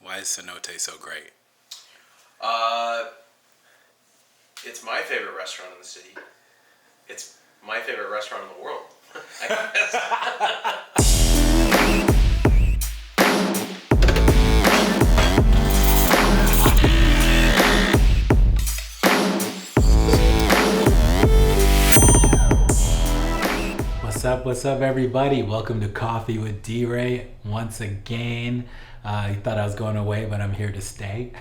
Why is Cenote so great? It's my favorite restaurant in the city. It's my favorite restaurant in the world. What's up, everybody? Welcome to Coffee with D-Ray once again. You thought I was going away, but I'm here to stay.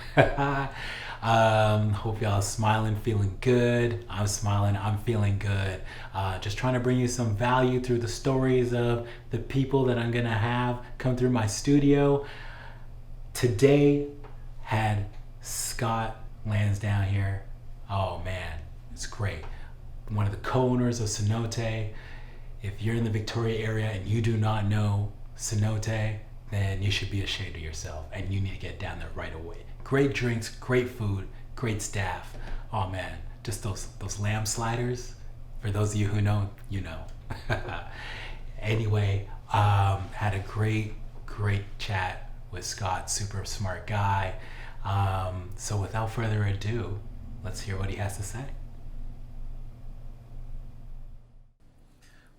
Hope y'all smiling, feeling good. I'm smiling, I'm feeling good. Just trying to bring you some value through the stories of the people that I'm gonna have come through my studio. Today had Scott Lansdowne here. Oh man, it's great. One of the co-owners of Cenote. If you're in the Victoria area and you do not know Cenote, then you should be ashamed of yourself and you need to get down there right away. Great drinks, great food, great staff. Oh man, just those lamb sliders. For those of you who know, you know. Anyway, had a great chat with Scott, super smart guy. So without further ado, let's hear what he has to say.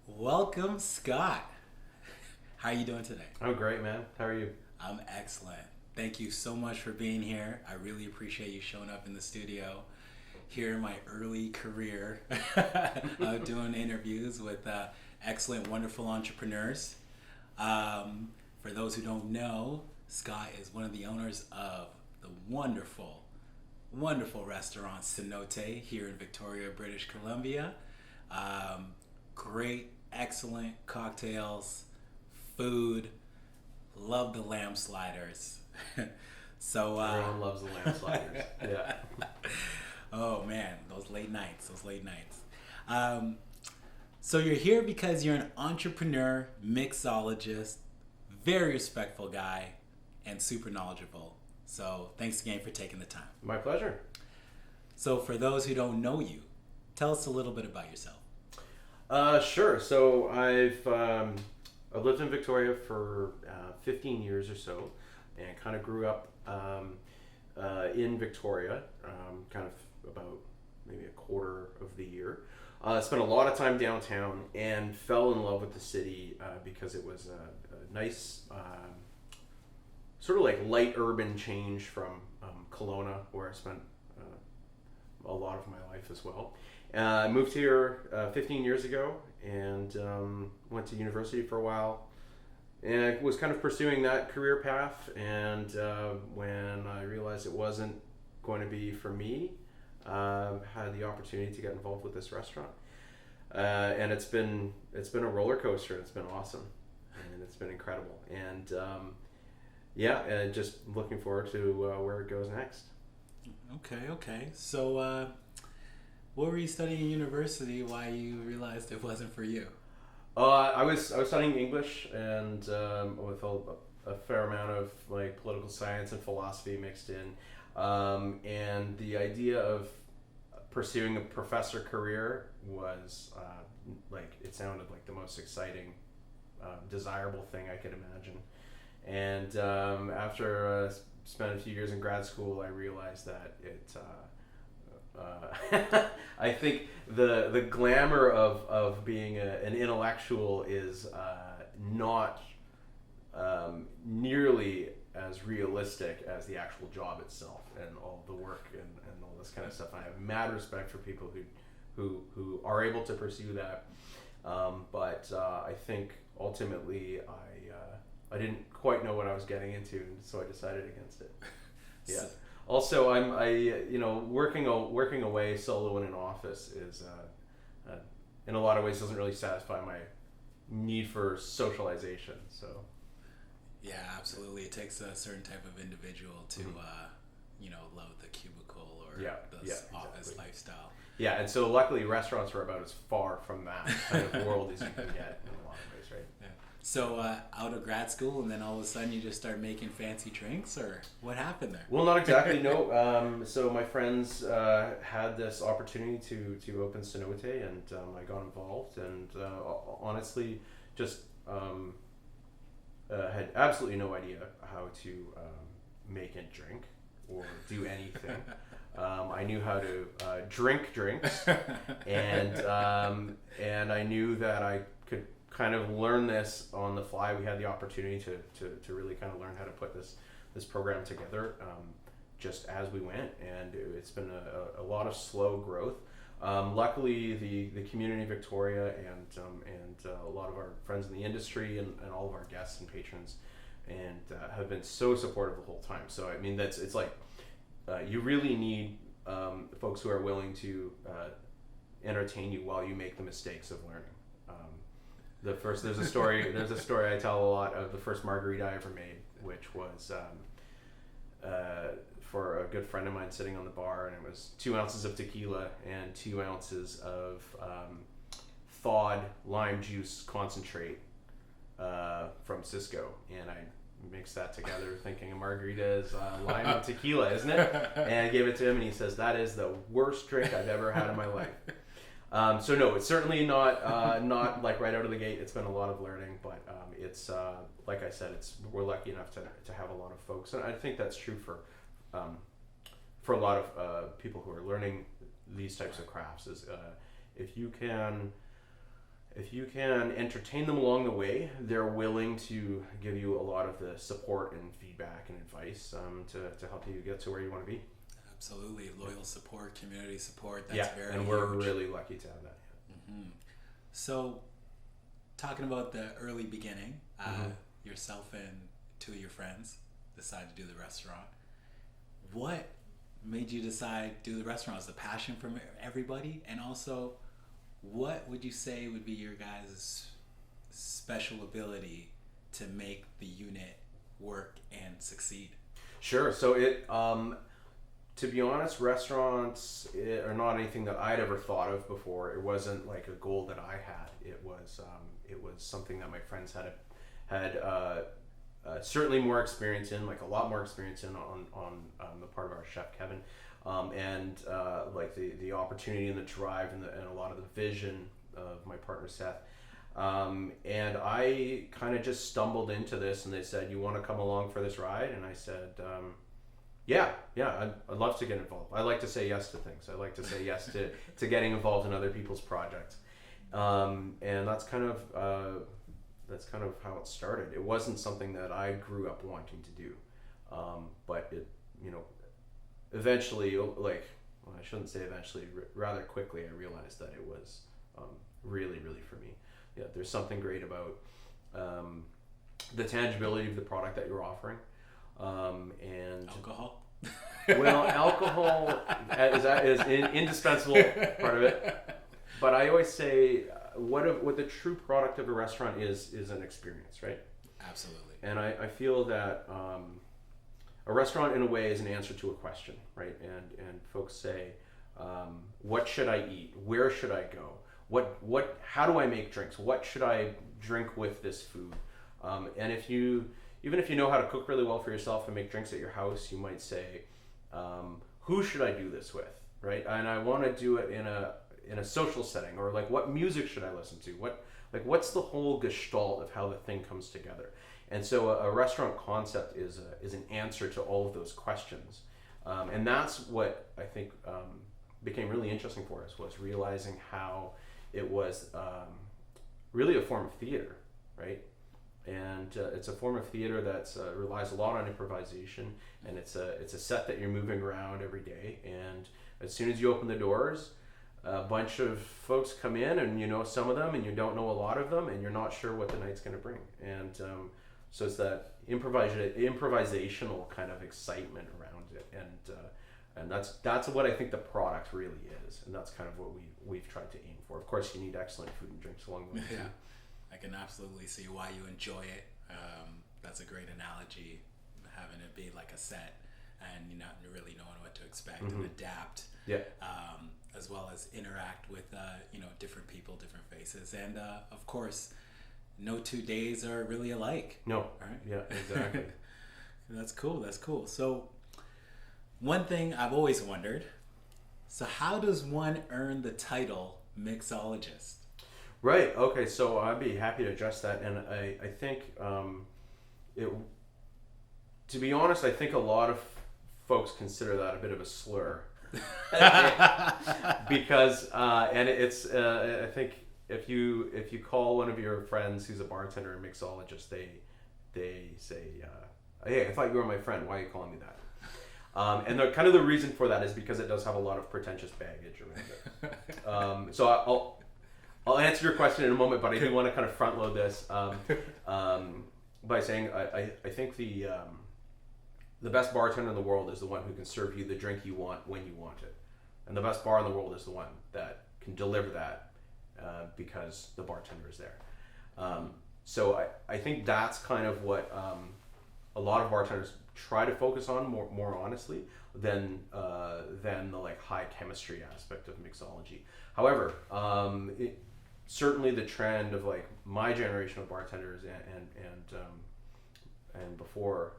Welcome, Scott. How are you doing today? I'm great, man. How are you? I'm excellent. Thank you so much for being here. I really appreciate you showing up in the studio here in my early career of doing interviews with excellent, wonderful entrepreneurs. For those who don't know, Scott is one of the owners of the wonderful restaurant Cenote here in Victoria, British Columbia. Great, excellent cocktails, food. Love the lamb sliders. So everyone loves the lamb sliders. Yeah. Oh man, those late nights. So you're here because you're an entrepreneur, mixologist, very respectful guy, and super knowledgeable. So thanks again for taking the time. My pleasure. So for those who don't know you, tell us a little bit about yourself. Sure. So I've lived in Victoria for 15 years or so, and kind of grew up in Victoria, kind of about maybe a quarter of the year. Spent a lot of time downtown and fell in love with the city because it was a nice, sort of like light urban change from Kelowna, where I spent a lot of my life as well. I moved here 15 years ago and went to university for a while. And I was kind of pursuing that career path. And when I realized it wasn't going to be for me, had the opportunity to get involved with this restaurant. And it's been a roller coaster. And it's been awesome, and it's been incredible. And and just looking forward to where it goes next. Okay. So. What were you studying in university? Why you realized it wasn't for you? I was studying English and with a fair amount of like political science and philosophy mixed in, and the idea of pursuing a professor career was it sounded like the most exciting, desirable thing I could imagine. And after spent a few years in grad school, I realized that it. I think the glamour of being an intellectual is not nearly as realistic as the actual job itself and all the work and all this kind of stuff. I have mad respect for people who are able to pursue that, but I think ultimately I didn't quite know what I was getting into, so I decided against it. Yeah. Also, working away solo in an office is, in a lot of ways, doesn't really satisfy my need for socialization. So, yeah, absolutely. It takes a certain type of individual to, love the cubicle or office lifestyle. Yeah, and so luckily, restaurants are about as far from that kind of world as you can get in a lot of ways, right? Yeah. So out of grad school, and then all of a sudden you just start making fancy drinks, or what happened there? Well, not exactly. No. So my friends had this opportunity to open Cenote, and I got involved, and honestly, just had absolutely no idea how to make and drink or do anything. I knew how to drink drinks, and I knew that I could kind of learn this on the fly. We had the opportunity to really kind of learn how to put this program together just as we went, and it's been a lot of slow growth. Luckily, the community of Victoria and a lot of our friends in the industry and all of our guests and patrons and have been so supportive the whole time. So I mean, it's like you really need folks who are willing to entertain you while you make the mistakes of learning. There's a story I tell a lot of the first margarita I ever made, which was for a good friend of mine sitting on the bar, and it was 2 ounces of tequila and 2 ounces of thawed lime juice concentrate from Cisco, and I mixed that together thinking a margarita is lime and tequila, isn't it? And I gave it to him, and he says, that is the worst drink I've ever had in my life. So no, it's certainly not like right out of the gate. It's been a lot of learning, but it's like I said, we're lucky enough to have a lot of folks, and I think that's true for a lot of people who are learning these types of crafts. Is if you can entertain them along the way, they're willing to give you a lot of the support and feedback and advice to help you get to where you want to be. Absolutely. Loyal support, community support, that's very and we're really lucky to have that. Mm-hmm. So, talking about the early beginning, yourself and 2 of your friends decided to do the restaurant. What made you decide to do the restaurant? Was the passion from everybody? And also, what would you say would be your guys' special ability to make the unit work and succeed? Sure. So to be honest, restaurants are not anything that I'd ever thought of before. It wasn't like a goal that I had. It was something that my friends had certainly more experience in, like a lot more experience in on the part of our chef Kevin, and like the opportunity and the drive and a lot of the vision of my partner Seth. And I kind of just stumbled into this, and they said, "You want to come along for this ride?" And I said, Yeah, I'd love to get involved. I like to say yes to things. I like to say yes to getting involved in other people's projects, and that's kind of how it started. It wasn't something that I grew up wanting to do, but it, eventually, I shouldn't say eventually, rather quickly, I realized that it was really, really for me. Yeah, there's something great about the tangibility of the product that you're offering. And alcohol. Well, alcohol is an indispensable part of it. But I always say, what the true product of a restaurant is an experience, right? Absolutely. And I feel that a restaurant, in a way, is an answer to a question, right? And folks say, what should I eat? Where should I go? How do I make drinks? What should I drink with this food? And even if you know how to cook really well for yourself and make drinks at your house, you might say, who should I do this with, right? And I want to do it in a social setting, or like, what music should I listen to? What's the whole gestalt of how the thing comes together? And so a restaurant concept is an answer to all of those questions, and that's what I think became really interesting for us, was realizing how it was really a form of theater, right? And it's a form of theater that relies a lot on improvisation, and it's a set that you're moving around every day. And as soon as you open the doors, a bunch of folks come in, and you know some of them, and you don't know a lot of them, and you're not sure what the night's going to bring. And so it's that improvisational kind of excitement around it, and that's what I think the product really is, and that's kind of what we've tried to aim for. Of course, you need excellent food and drinks along the way. Yeah. I can absolutely see why you enjoy it. That's a great analogy, having it be like a set, and you not really knowing what to expect, and adapt. Yeah. As well as interact with different people, different faces, and of course, no 2 days are really alike. No. Right? Yeah. Exactly. That's cool. So, one thing I've always wondered: so how does one earn the title mixologist? Right. Okay. So I'd be happy to address that, and I think To be honest, I think a lot of folks consider that a bit of a slur. Because and it's I think if you call one of your friends who's a bartender and mixologist, they say, hey, I thought you were my friend, why are you calling me that? And the kind of the reason for that is because it does have a lot of pretentious baggage around it. So I'll answer your question in a moment, but I do want to kind of front load this by saying I think the best bartender in the world is the one who can serve you the drink you want when you want it. And the best bar in the world is the one that can deliver that because the bartender is there. So I think that's kind of what a lot of bartenders try to focus on more honestly than the like high chemistry aspect of mixology. However, certainly the trend of like my generation of bartenders and before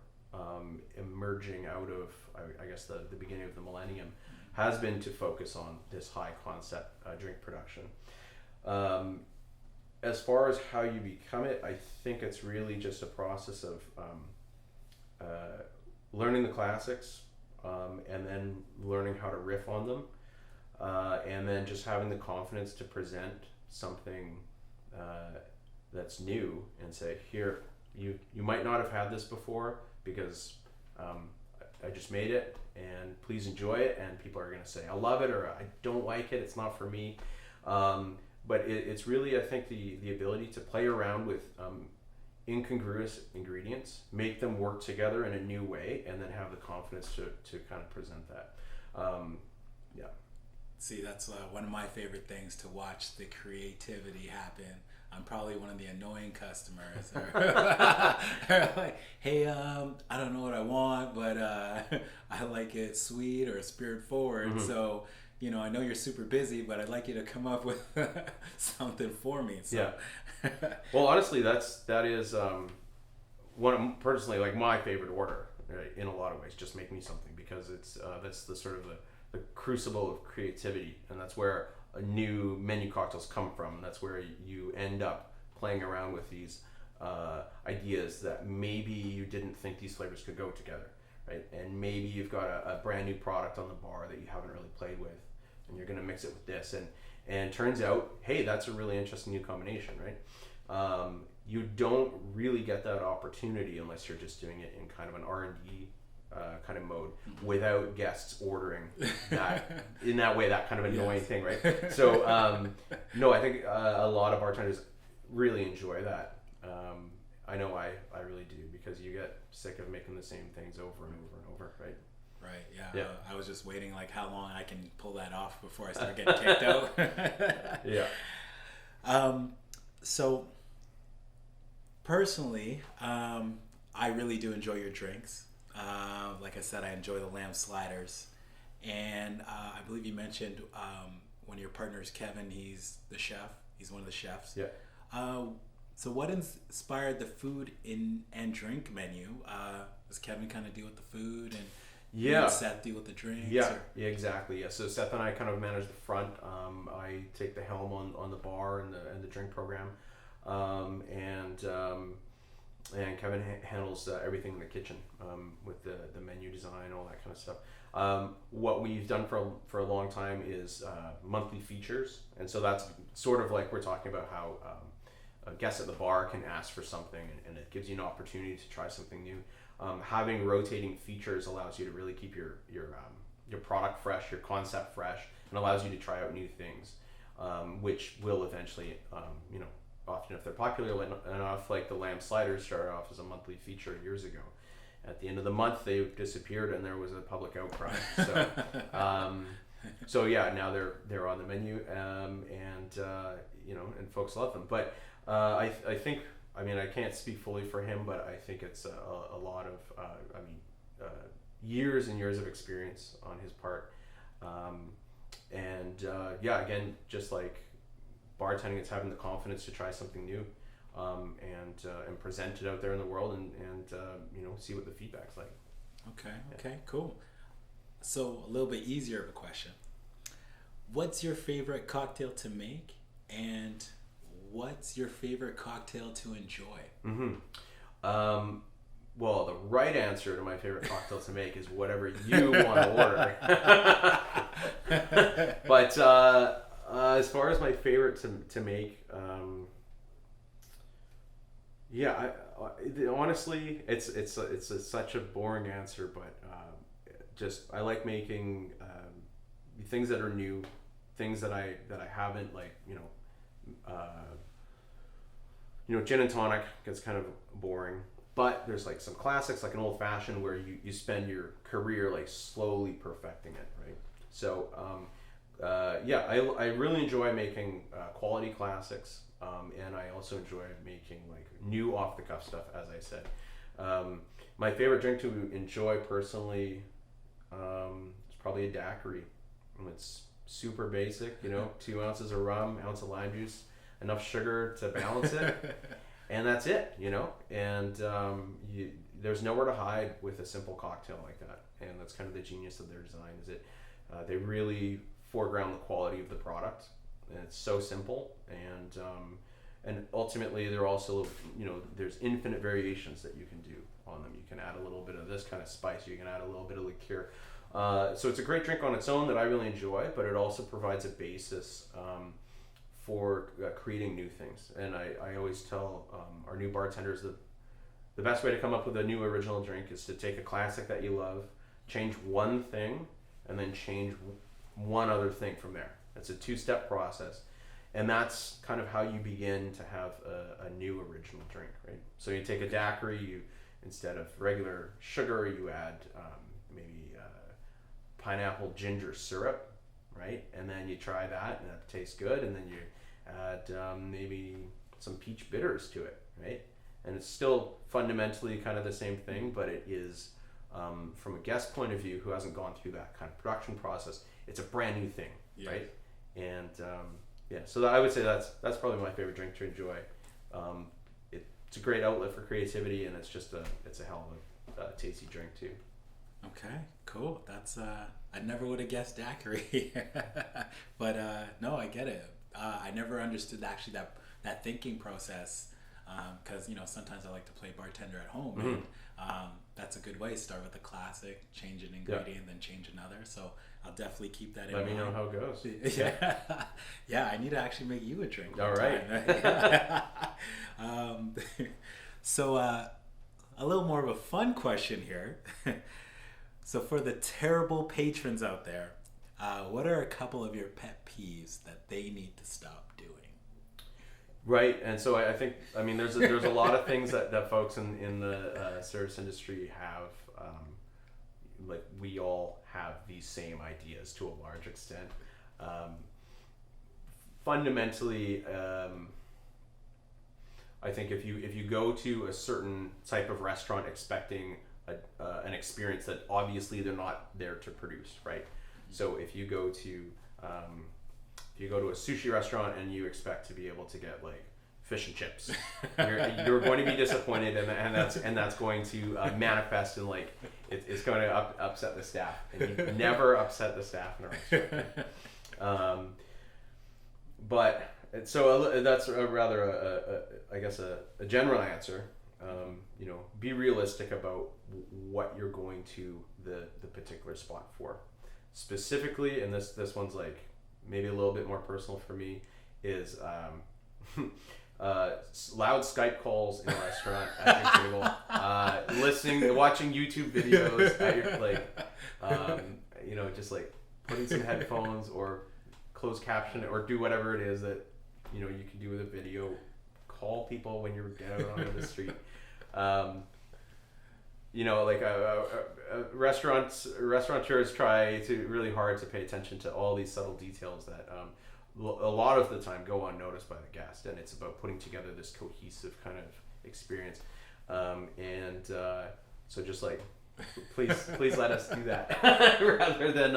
emerging out of I guess the beginning of the millennium has been to focus on this high concept drink production. As far as how you become it, I think it's really just a process of learning the classics and then learning how to riff on them and then just having the confidence to present something that's new and say, here, you might not have had this before because I just made it and please enjoy it, and people are going to say I love it or I don't like it, it's not for me. But it's really, I think, the ability to play around with incongruous ingredients, make them work together in a new way, and then have the confidence to kind of present that. Yeah. See, that's one of my favorite things, to watch the creativity happen. I'm probably one of the annoying customers. Or like, hey, I don't know what I want, but I like it sweet or spirit forward. Mm-hmm. So, you know, I know you're super busy, but I'd like you to come up with something for me. So. Yeah. Well, honestly, that is one of, personally, like my favorite order, right, in a lot of ways. Just make me something, because it's that's the sort of the crucible of creativity, and that's where new menu cocktails come from, and that's where you end up playing around with these ideas that maybe you didn't think these flavors could go together, right? And maybe you've got a brand new product on the bar that you haven't really played with, and you're going to mix it with this, and turns out, hey, that's a really interesting new combination, right? You don't really get that opportunity unless you're just doing it in kind of an R&D kind of mode, without guests ordering that in that way, that kind of annoying thing, right? So no, I think a lot of bartenders really enjoy that. I know I really do, because you get sick of making the same things over and over and over, right? Right, yeah. I was just waiting like how long I can pull that off before I start getting kicked out. Yeah. So personally, I really do enjoy your drinks. Like I said, I enjoy the lamb sliders, and I believe you mentioned one of your partners, Kevin. He's the chef. He's one of the chefs. Yeah. So what inspired the food and drink menu? Does Kevin kind of deal with the food, and you and Seth deal with the drinks? Yeah, exactly. Yeah. So Seth and I kind of manage the front. I take the helm on the bar and the drink program, and Kevin handles everything in the kitchen with the menu design, all that kind of stuff. What we've done for a long time is monthly features, and so that's sort of like we're talking about how guests at the bar can ask for something, and it gives you an opportunity to try something new. Having rotating features allows you to really keep your product fresh, your concept fresh, and allows you to try out new things, which will eventually, often if they're popular enough, like the lamb sliders started off as a monthly feature years ago. At the end of the month, they disappeared, and there was a public outcry. So, yeah, now they're on the menu, and folks love them. But I think, I mean, I can't speak fully for him, but I think it's a lot of, years and years of experience on his part. Again, just like bartending, it's having the confidence to try something new, and present it out there in the world, and see what the feedback's like. Okay, cool. So a little bit easier of a question. What's your favorite cocktail to make, and what's your favorite cocktail to enjoy? Mm-hmm. Well, the right answer to my favorite cocktail to make is whatever you want to order. But as far as my favorite to make, yeah, honestly, it's such a boring answer, but just I like making things that are new, things that I haven't, like, gin and tonic gets kind of boring. But there's like some classics, like an old fashioned, where you spend your career like slowly perfecting it, right? So yeah, I really enjoy making quality classics, and I also enjoy making like new off the cuff stuff, as I said. My favorite drink to enjoy personally is probably a daiquiri. It's super basic, 2 ounces of rum, ounce of lime juice, enough sugar to balance it. And that's it, and there's nowhere to hide with a simple cocktail like that. And that's kind of the genius of their design, is it they really foreground the quality of the product, and it's so simple. And ultimately, they're also, there's infinite variations that you can do on them. You can add a little bit of this kind of spice, you can add a little bit of liqueur. So it's a great drink on its own that I really enjoy, but it also provides a basis for creating new things. And I always tell our new bartenders that the best way to come up with a new original drink is to take a classic that you love, change one thing, and then change one other thing from there. It's a 2-step process. And that's kind of how you begin to have a new original drink, right? So you take a daiquiri, instead of regular sugar, you add maybe pineapple ginger syrup, right? And then you try that, and that tastes good, and then you add maybe some peach bitters to it, right? And it's still fundamentally kind of the same thing, but it is, from a guest point of view who hasn't gone through that kind of production process, it's a brand new thing, yes. Right? And yeah, so I would say that's probably my favorite drink to enjoy. It's a great outlet for creativity, and it's a hell of a tasty drink too. Okay, cool. That's I never would have guessed daiquiri, but no, I get it. I never understood actually that thinking process, because sometimes I like to play bartender at home, mm-hmm. And that's a good way. Start with a classic, change an ingredient, then change another. So I'll definitely keep that in mind. Let me know how it goes. Yeah, yeah. I need to actually make you a drink. All right. So a little more of a fun question here. So for the terrible patrons out there, what are a couple of your pet peeves that they need to stop doing? Right, and so I think, there's a lot of things that folks in the service industry have, like we all have these same ideas to a large extent. Fundamentally, I think if you go to a certain type of restaurant expecting an experience that obviously they're not there to produce, right? So if you go to a sushi restaurant and you expect to be able to get like fish and chips, you're going to be disappointed, and that's going to manifest in like it's going to upset the staff, and you never upset the staff in a restaurant. But so that's rather I guess a general answer. Be realistic about what you're going to the particular spot for. Specifically, and this one's like maybe a little bit more personal for me, is loud Skype calls in a restaurant at your table, watching YouTube videos at your just like putting some headphones or closed caption or do whatever it is that you can do with a video. Call people when you're out on the street. Restaurateurs try really hard to pay attention to all these subtle details that a lot of the time go unnoticed by the guest, and it's about putting together this cohesive kind of experience. So just like, please let us do that rather than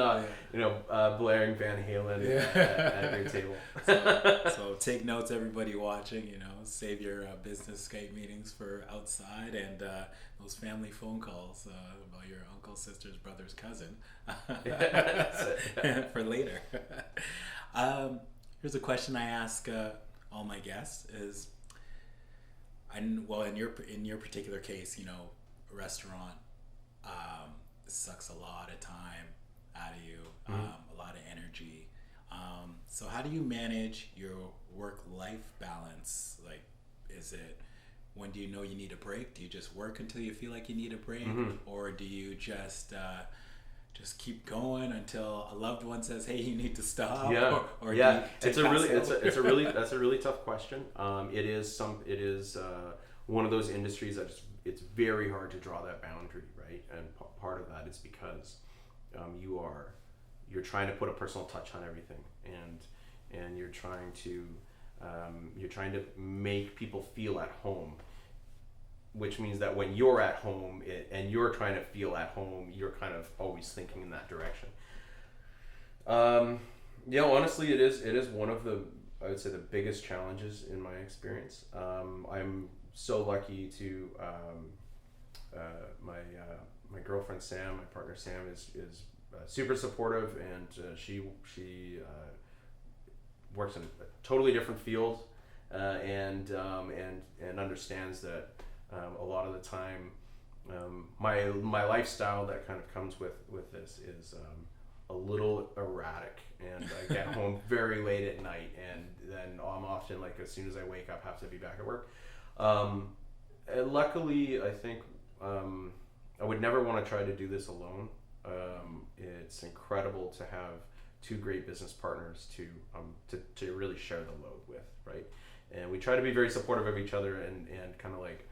blaring Van Halen at your table. So take notes, everybody watching. Save your business Skype meetings for outside, and those family phone calls about your uncle, sister's brother's cousin for later. Here's a question I ask all my guests: in your particular case, a restaurant sucks a lot of time out of you, a lot of energy. So how do you manage your work-life balance? Like, is it, when do you know you need a break? Do you just work until you feel like you need a break, or do you just keep going until a loved one says, "Hey, you need to stop"? Or yeah. Do you That's a really tough question. It is one of those industries that it's very hard to draw that boundary, right? And part of that is because you're trying to put a personal touch on everything, and you're trying to make people feel at home, which means that when you're at home and you're trying to feel at home, you're kind of always thinking in that direction. Honestly, it is one of I would say the biggest challenges in my experience. I'm so lucky to my girlfriend Sam, my partner Sam is super supportive, and she works in a totally different field, and understands that a lot of the time my lifestyle that kind of comes with this is a little erratic, and I get home very late at night, and then I'm often, like, as soon as I wake up, have to be back at work. And luckily, I think I would never want to try to do this alone. It's incredible to have two great business partners to really share the load with, right? And we try to be very supportive of each other, and kind of like,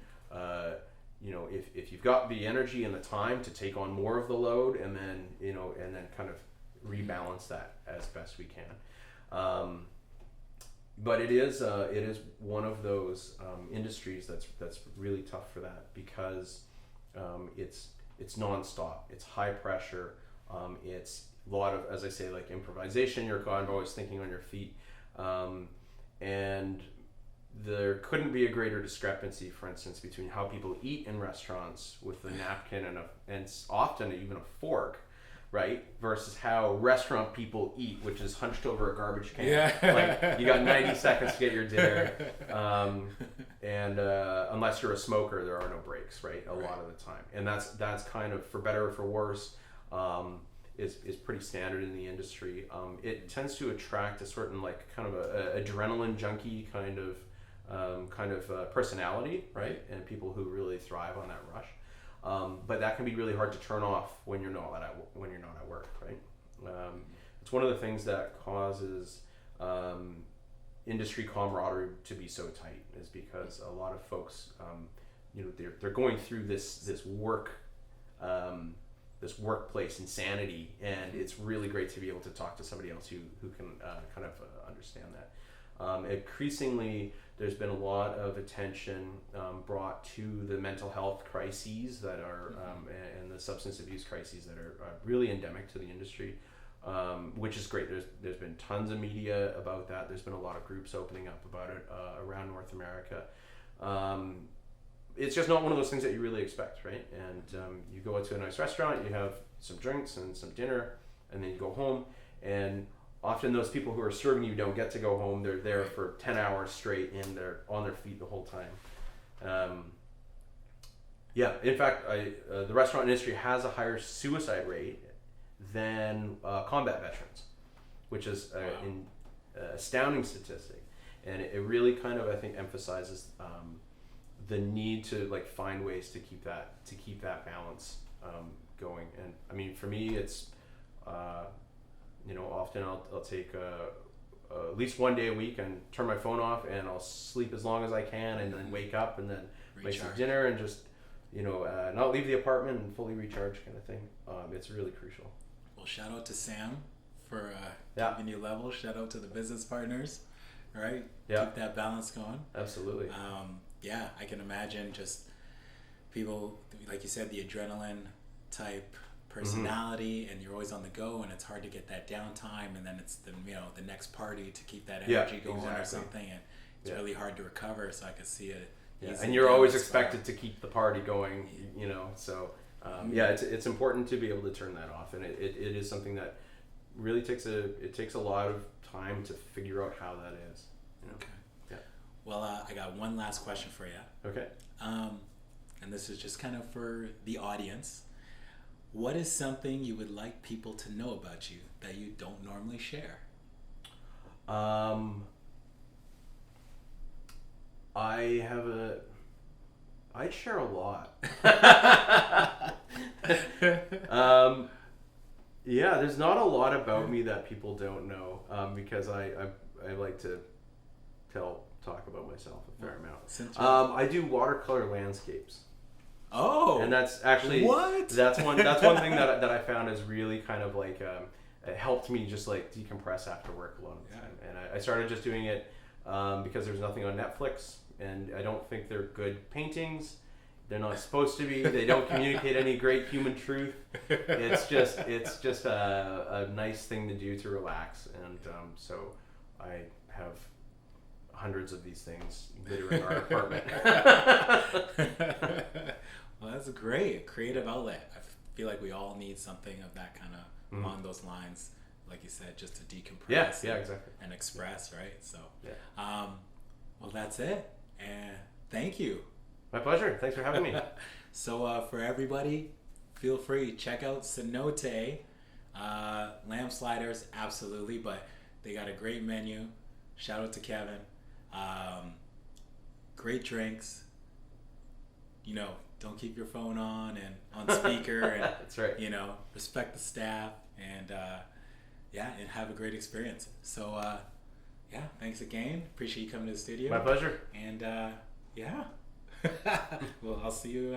if you've got the energy and the time to take on more of the load, and then kind of rebalance that as best we can. But it is one of those industries that's really tough for that, because it's nonstop. It's high pressure. It's a lot of, as I say, like improvisation. You're kind of always thinking on your feet, and there couldn't be a greater discrepancy, for instance, between how people eat in restaurants with a napkin and often even a fork, right, versus how restaurant people eat, which is hunched over a garbage can. Yeah. Like, you got 90 seconds to get your dinner, and unless you're a smoker, there are no breaks, right? A lot of the time, and that's kind of, for better or for worse, is pretty standard in the industry. It tends to attract a certain, like, kind of a adrenaline junkie kind of personality, right? And people who really thrive on that rush. But that can be really hard to turn off when you're not at work, right? It's one of the things that causes industry camaraderie to be so tight, is because a lot of folks, they're going through this workplace insanity, and it's really great to be able to talk to somebody else who can kind of understand that. Increasingly, there's been a lot of attention brought to the mental health crises that are and the substance abuse crises that are really endemic to the industry, which is great. There's been tons of media about that. There's been a lot of groups opening up about it around North America. It's just not one of those things that you really expect, right? And you go into a nice restaurant, you have some drinks and some dinner, and then you go home, and often those people who are serving you don't get to go home. They're there for 10 hours straight, and they're on their feet the whole time. In fact, the restaurant industry has a higher suicide rate than combat veterans, which is an astounding statistic. And it really kind of, I think, emphasizes the need to, like, find ways to keep that balance going. And I mean, for me, it's often I'll take at least one day a week and turn my phone off, and I'll sleep as long as I can, and then wake up and then make some dinner, and just not leave the apartment, and fully recharge, kind of thing. It's really crucial. Well, shout out to Sam for keeping you level. Shout out to the business partners, right? Yeah. Keep that balance going. Absolutely. I can imagine just people, like you said, the adrenaline type personality, and you're always on the go, and it's hard to get that downtime, and then it's the next party to keep that energy going, or something, and it's really hard to recover. So I could see it. Yeah, and you're always expected to keep the party going, So it's important to be able to turn that off, and it is something that really takes a lot of time to figure out how that is. Okay. Yeah. Well, I got one last question for you. Okay. and this is just kind of for the audience, what is something you would like people to know about you that you don't normally share? I'd share a lot. Yeah, there's not a lot about me that people don't know, because I like to talk about myself a fair amount. I do watercolor landscapes. Oh, and that's actually that's one thing that I found is really kind of like it helped me just like decompress after work a lot of the time. And I started just doing it because there's nothing on Netflix, and I don't think they're good paintings. They're not supposed to be. They don't communicate any great human truth. It's just a nice thing to do to relax, and so I have hundreds of these things littering our apartment. Well, that's great. Creative outlet. I feel like we all need something of that kind of along those lines, like you said, just to decompress. Yeah, exactly. And express, right? So, yeah. Well, that's it. And thank you. My pleasure. Thanks for having me. So, for everybody, feel free, check out Cenote. Lamb sliders, absolutely, but they got a great menu. Shout out to Kevin. Great drinks. You know, don't keep your phone on speaker, and that's right. You know, respect the staff, and and have a great experience. So thanks again. Appreciate you coming to the studio. My pleasure. And well, I'll see you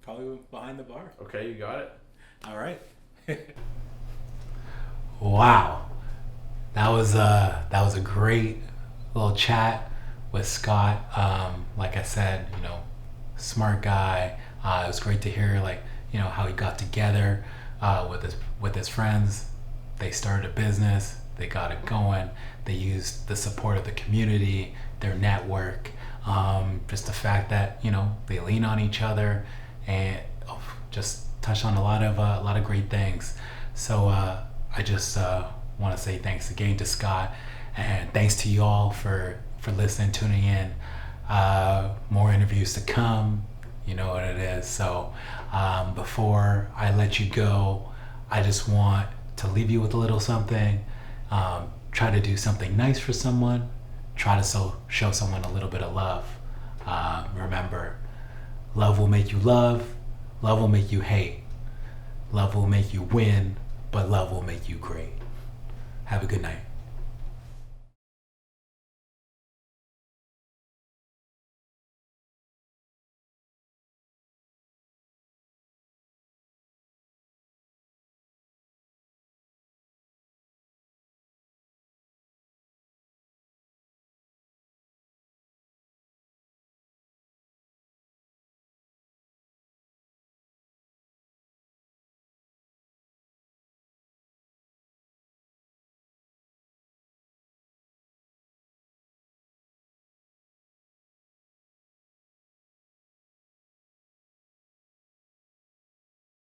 probably behind the bar. Okay, you got it. All right. Wow, that was a great little chat with Scott. Like I said, you know, smart guy. It was great to hear, like, you know, how he got together with his friends. They started a business. They got it going. They used the support of the community, their network, just the fact that, you know, they lean on each other, and just touched on a lot of great things. So I just want to say thanks again to Scott, and thanks to you all for listening, tuning in. More interviews to come. You know what it is. So before I let you go, I just want to leave you with a little something. Try to do something nice for someone. Try to show someone a little bit of love. Remember, love will make you love. Love will make you hate. Love will make you win, but love will make you great. Have a good night.